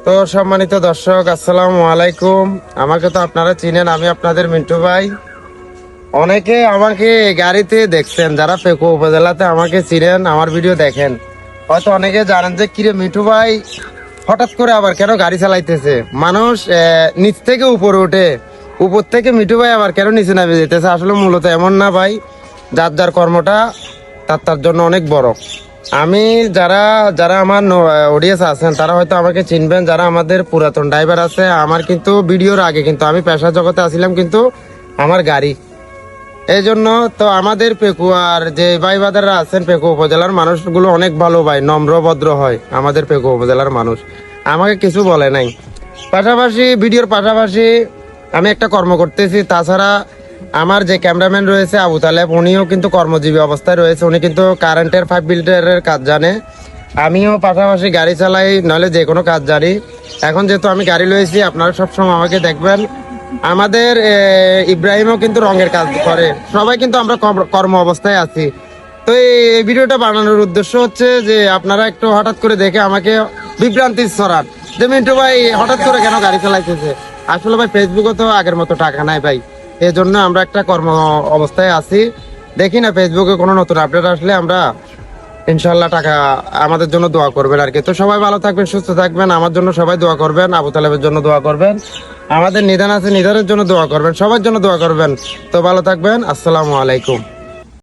তো সম্মানিত দর্শক, আসসালামু আলাইকুম। আমাকে তো আপনারা চিনেন, আমি আপনাদের মিন্টু ভাই। অনেকে আমাকে গাড়িতে দেখছেন, যারা পেকো উপজেলাতে আমাকে চিনেন, আমার ভিডিও দেখেন, হয়তো অনেকে জানেন যে কিরে মিঠু ভাই হঠাৎ করে আবার কেন গাড়ি চালাইতেছে। মানুষ নিচ থেকে উপরে ওঠে, উপর থেকে মিঠু ভাই আবার কেন নিচে নামে যেতেছে। আসলে মূলত এমন না ভাই, যার যার কর্মটা তার জন্য অনেক বড়। আমি যারা যারা আমার অডিয়েন্স আছেন তারা হয়তো আমাকে চিনবেন, যারা আমাদের পুরাতন ড্রাইভার আছে। আমার কিন্তু ভিডিওর আগে কিন্তু আমি পেশা জগতে আসছিলাম, কিন্তু আমার গাড়ি এই জন্য। তো আমাদের পেকুয়ার যে ভাই বাদাররা আছেন, পেকু উপজেলার মানুষগুলো অনেক ভালো ভাই, নম্র ভদ্র হয় আমাদের পেকু উপজেলার মানুষ। আমাকে কিছু বলে নাই। পাশাপাশি ভিডিওর পাশাপাশি আমি একটা কর্ম করতেছি। তাছাড়া আমার যে ক্যামেরাম্যান রয়েছে আবু তালেব, উনিও কিন্তু কর্মজীবী অবস্থায় রয়েছে। উনি কিন্তু কারেন্টের পাইপ বিল্ডারের কাজ জানে। আমিও পাশাপাশি গাড়ি চালাই, নাহলে যে কোনো কাজ জানি। এখন যেহেতু আমি গাড়ি লয়েছি, আপনারা সবসময় আমাকে দেখবেন। আমাদের ইব্রাহিমও কিন্তু রঙের কাজ করে। সবাই কিন্তু আমরা কর্ম অবস্থায় আছি। তো এই ভিডিওটা বানানোর উদ্দেশ্য হচ্ছে যে আপনারা একটু হঠাৎ করে দেখে আমাকে বিভ্রান্তি ছড়ান যে মিন্টু ভাই হঠাৎ করে কেন গাড়ি চালাইতেছে। আসলে ভাই ফেসবুকে তো আগের মতো টাকা নাই ভাই, এই জন্য আমরা একটা কর্ম অবস্থায় আছি। দেখি না ফেসবুকে কোনো নতুন আপডেট আসলে আমরা ইনশাল্লাহ টাকা আমাদের জন্য দোয়া করবেন আর কি। তো সবাই ভালো থাকবেন, সুস্থ থাকবেন, আমার জন্য সবাই দোয়া করবেন, আবু তালেবের জন্য দোয়া করবেন, আমাদের নিদান আছে নিদানের জন্য দোয়া করবেন, সবার জন্য দোয়া করবেন। তো ভালো থাকবেন, আসসালামু আলাইকুম।